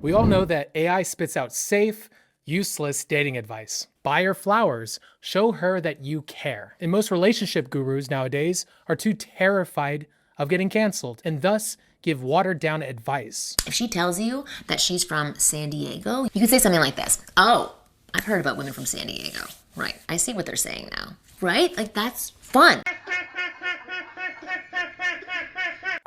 We all know that AI spits out safe, useless dating advice. Buy her flowers. Show her that you care. And most relationship gurus nowadays are too terrified of getting canceled and thus give watered down advice. If she tells you that she's from San Diego, you can say something like this. Oh, I've heard about women from San Diego. Right. I see what they're saying now. Right? Like, that's fun.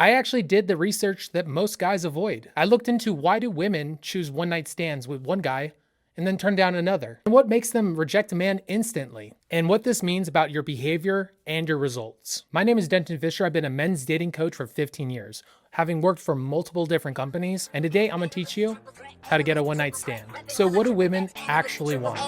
I actually did the research that most guys avoid. I looked into why do women choose one-night stands with one guy and then turn down another, and what makes them reject a man instantly, and what this means about your behavior and your results. My name is Denton Fisher. I've been a men's dating coach for 15 years, having worked for multiple different companies, and today I'm gonna teach you how to get a one-night stand. So what do women actually want?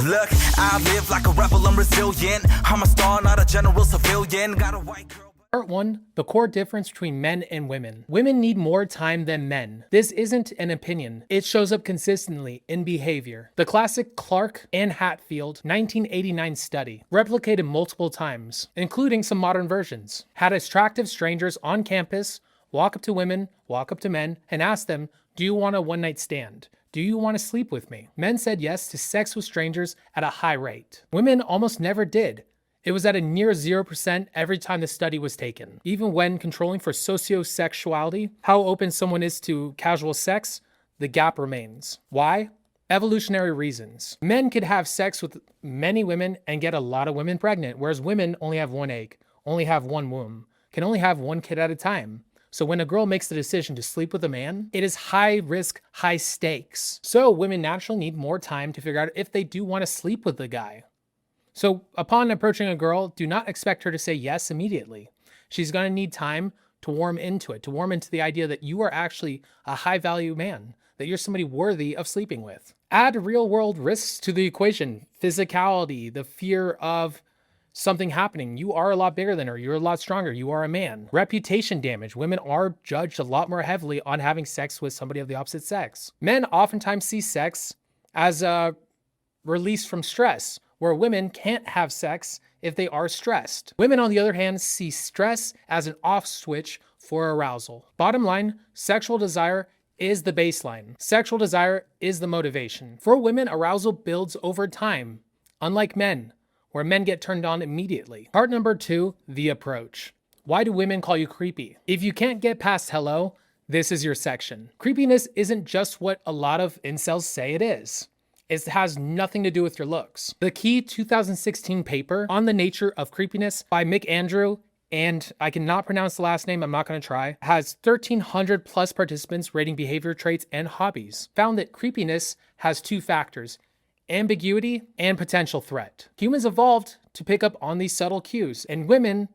Look, I live like a rebel, I'm resilient. I'm a star, not a general civilian. Got a white girl. Part 1, the core difference between men and women. Women need more time than men. This isn't an opinion. It shows up consistently in behavior. The classic Clark and Hatfield 1989 study, replicated multiple times, including some modern versions, had attractive strangers on campus walk up to women, walk up to men, and ask them, do you want a one-night stand? Do you want to sleep with me? Men said yes to sex with strangers at a high rate. Women almost never did. It was at a near 0% every time the study was taken. Even when controlling for sociosexuality, how open someone is to casual sex, the gap remains. Why? Evolutionary reasons. Men could have sex with many women and get a lot of women pregnant, whereas women only have one egg, only have one womb, can only have one kid at a time. So when a girl makes the decision to sleep with a man, it is high risk, high stakes. So women naturally need more time to figure out if they do want to sleep with the guy. So upon approaching a girl, do not expect her to say yes immediately. She's going to need time to warm into it, to warm into the idea that you are actually a high value man, that you're somebody worthy of sleeping with. Add real world risks to the equation. Physicality, the fear of something happening. You are a lot bigger than her. You're a lot stronger. You are a man. Reputation damage. Women are judged a lot more heavily on having sex with somebody of the opposite sex. Men oftentimes see sex as a release from stress, where women can't have sex if they are stressed. Women, on the other hand, see stress as an off switch for arousal. Bottom line, sexual desire is the baseline. Sexual desire is the motivation. For women, arousal builds over time, unlike men, where men get turned on immediately. Part number 2, the approach. Why do women call you creepy? If you can't get past hello, this is your section. Creepiness isn't just what a lot of incels say it is. It has nothing to do with your looks. The key 2016 paper on the nature of creepiness by Mick Andrew, and I cannot pronounce the last name, I'm not going to try, has 1,300 plus participants rating behavior traits and hobbies, found that creepiness has 2 factors, ambiguity and potential threat. Humans evolved to pick up on these subtle cues, and women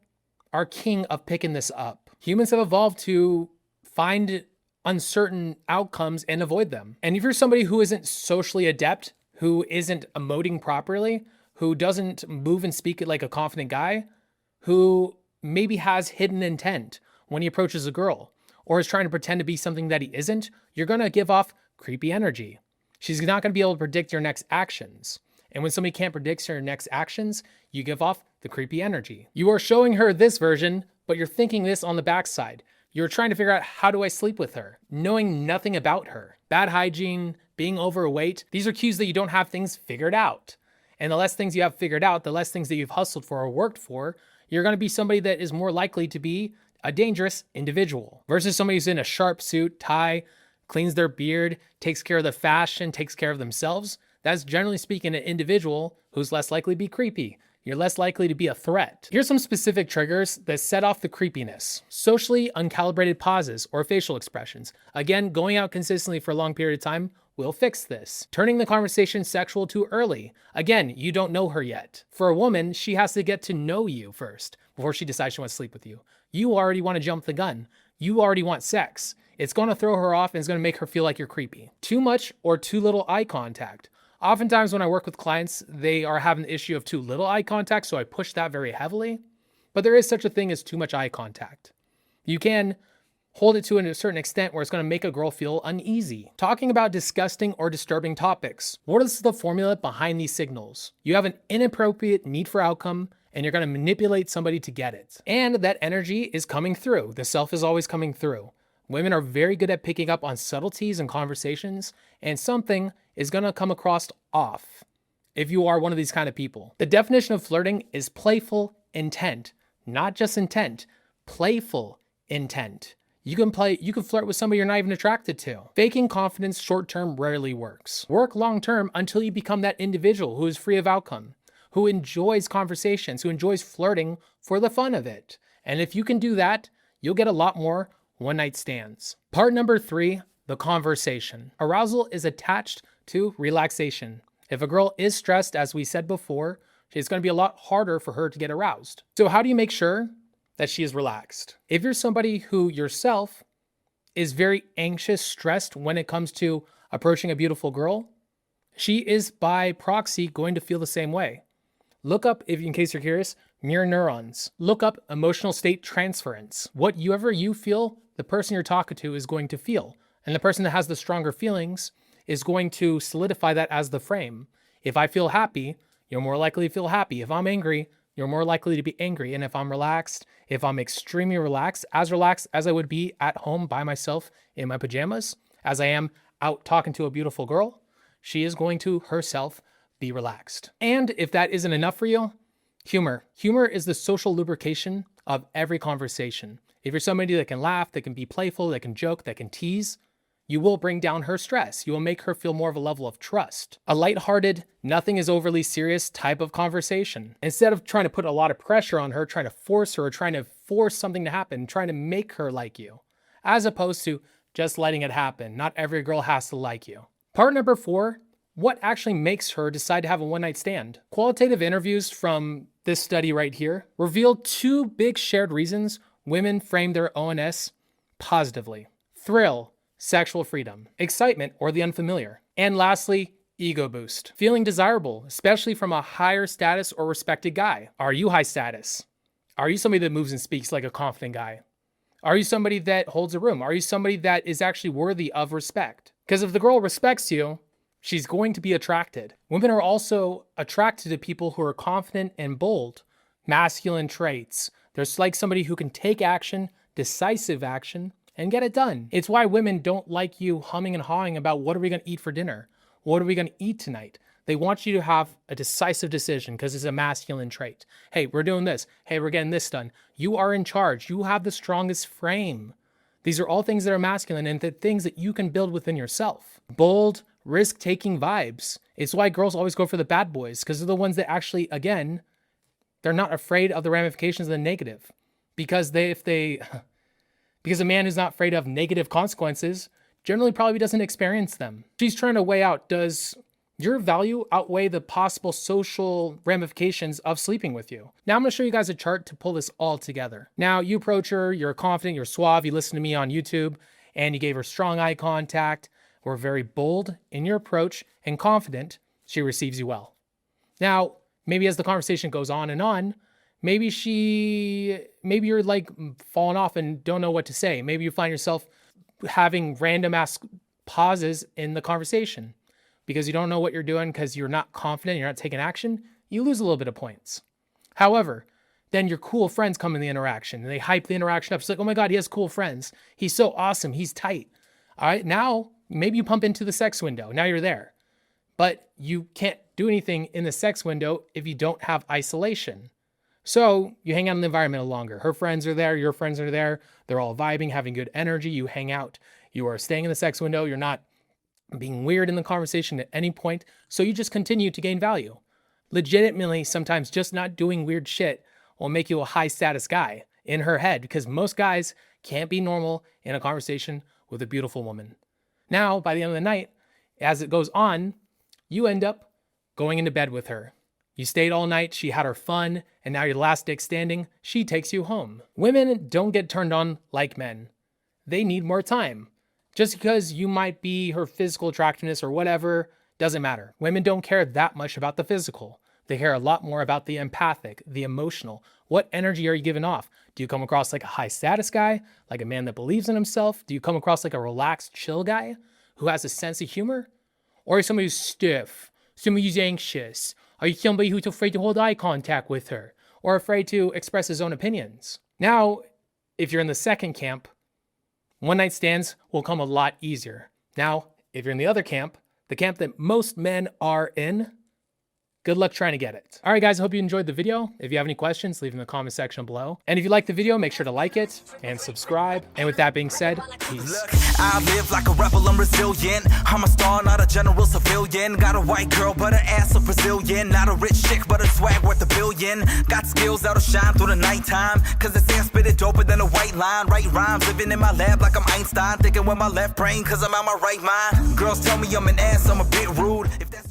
are king of picking this up. Humans have evolved to find uncertain outcomes and avoid them. And if you're somebody who isn't socially adept, who isn't emoting properly, who doesn't move and speak like a confident guy, who maybe has hidden intent when he approaches a girl, or is trying to pretend to be something that he isn't, you're going to give off creepy energy. She's not going to be able to predict your next actions. And when somebody can't predict your next actions, you give off the creepy energy. You are showing her this version, but you're thinking this on the backside. You're trying to figure out, how do I sleep with her? Knowing nothing about her. Bad hygiene, being overweight. These are cues that you don't have things figured out. And the less things you have figured out, the less things that you've hustled for or worked for, you're going to be somebody that is more likely to be a dangerous individual versus somebody who's in a sharp suit, tie, cleans their beard, takes care of the fashion, takes care of themselves. That's generally speaking an individual who's less likely to be creepy. You're less likely to be a threat. Here's some specific triggers that set off the creepiness. Socially uncalibrated pauses or facial expressions. Again, going out consistently for a long period of time will fix this. Turning the conversation sexual too early. Again, you don't know her yet. For a woman, she has to get to know you first before she decides she wants to sleep with you. You already want to jump the gun. You already want sex. It's going to throw her off and it's going to make her feel like you're creepy. Too much or too little eye contact. Oftentimes when I work with clients, they are having the issue of too little eye contact, so I push that very heavily. But there is such a thing as too much eye contact. You can hold it to a certain extent where it's going to make a girl feel uneasy. Talking about disgusting or disturbing topics. What is the formula behind these signals? You have an inappropriate need for outcome, and you're going to manipulate somebody to get it. And that energy is coming through. The self is always coming through. Women are very good at picking up on subtleties in conversations, and something is going to come across off if you are one of these kind of people. The definition of flirting is playful intent, not just intent, playful intent. You can flirt with somebody you're not even attracted to. Faking confidence short-term rarely works. Work long-term until you become that individual who is free of outcome, who enjoys conversations, who enjoys flirting for the fun of it. And if you can do that, you'll get a lot more one-night stands. Part number 3, the conversation. Arousal is attached to relaxation. If a girl is stressed, as we said before, it's going to be a lot harder for her to get aroused. So how do you make sure that she is relaxed? If you're somebody who yourself is very anxious, stressed when it comes to approaching a beautiful girl, she is by proxy going to feel the same way. Look up, in case you're curious, mirror neurons. Look up emotional state transference. Whatever you feel, the person you're talking to is going to feel. And the person that has the stronger feelings is going to solidify that as the frame. If I feel happy, you're more likely to feel happy. If I'm angry, you're more likely to be angry. And if I'm relaxed, if I'm extremely relaxed as I would be at home by myself in my pajamas, as I am out talking to a beautiful girl, she is going to herself be relaxed. And if that isn't enough for you, humor. Humor is the social lubrication of every conversation. If you're somebody that can laugh, that can be playful, that can joke, that can tease, you will bring down her stress. You will make her feel more of a level of trust. A lighthearted, nothing is overly serious type of conversation. Instead of trying to put a lot of pressure on her, trying to force her, trying to force something to happen, trying to make her like you, as opposed to just letting it happen. Not every girl has to like you. Part number 4, what actually makes her decide to have a one-night stand? Qualitative interviews from this study right here reveal 2 big shared reasons women frame their O.N.S positively. Thrill, sexual freedom, excitement, or the unfamiliar. And lastly, ego boost. Feeling desirable, especially from a higher status or respected guy. Are you high status? Are you somebody that moves and speaks like a confident guy? Are you somebody that holds a room? Are you somebody that is actually worthy of respect? Because if the girl respects you, she's going to be attracted. Women are also attracted to people who are confident and bold, masculine traits. There's like somebody who can take action, decisive action, and get it done. It's why women don't like you humming and hawing about what are we going to eat for dinner? What are we going to eat tonight? They want you to have a decisive decision because it's a masculine trait. Hey, we're doing this. Hey, we're getting this done. You are in charge. You have the strongest frame. These are all things that are masculine and the things that you can build within yourself. Bold, risk-taking vibes. It's why girls always go for the bad boys because they're the ones that actually, again, they're not afraid of the ramifications of the negative. Because because a man who's not afraid of negative consequences generally probably doesn't experience them. She's trying to weigh out, does your value outweigh the possible social ramifications of sleeping with you? Now I'm going to show you guys a chart to pull this all together. Now you approach her, you're confident, you're suave, you listen to me on YouTube, and you gave her strong eye contact, were very bold in your approach and confident, she receives you well. Now, maybe as the conversation goes on and on, maybe you're like falling off and don't know what to say. Maybe you find yourself having random ass pauses in the conversation because you don't know what you're doing because you're not confident, you're not taking action. You lose a little bit of points. However, then your cool friends come in the interaction and they hype the interaction up. It's like, oh my God, he has cool friends. He's so awesome. He's tight. All right, now maybe you pump into the sex window. Now you're there. But you can't do anything in the sex window if you don't have isolation. So you hang out in the environment longer. Her friends are there, your friends are there. They're all vibing, having good energy. You hang out. You are staying in the sex window. You're not being weird in the conversation at any point. So you just continue to gain value. Legitimately, sometimes just not doing weird shit will make you a high status guy in her head because most guys can't be normal in a conversation with a beautiful woman. Now, by the end of the night, as it goes on, you end up going into bed with her. You stayed all night, she had her fun, and now you're the last dick standing, she takes you home. Women don't get turned on like men. They need more time. Just because you might be her physical attractiveness or whatever, doesn't matter. Women don't care that much about the physical. They care a lot more about the empathic, the emotional. What energy are you giving off? Do you come across like a high status guy? Like a man that believes in himself? Do you come across like a relaxed, chill guy who has a sense of humor? Or are you somebody who's stiff? Somebody who's anxious? Are you somebody who's afraid to hold eye contact with her or afraid to express his own opinions? Now, if you're in the second camp, One night stands will come a lot easier. Now, if you're in the other camp, the camp that most men are in, good luck trying to get it. All right, guys, I hope you enjoyed the video. If you have any questions, leave them in the comment section below. And if you like the video, make sure to like it and subscribe. And with that being said, peace. Look, I live like a rebel, I'm resilient. I'm a star, not a general civilian. Got a white girl, but her ass a Brazilian. Not a rich chick, but her swag worth $1 billion. Got skills that'll shine through the nighttime. Cause they say I spit it doper than a white line. Write rhymes, living in my lab like I'm Einstein. Thinking with my left brain, cause I'm out my right mind. Girls tell me I'm an ass, I'm a bit rude. If that's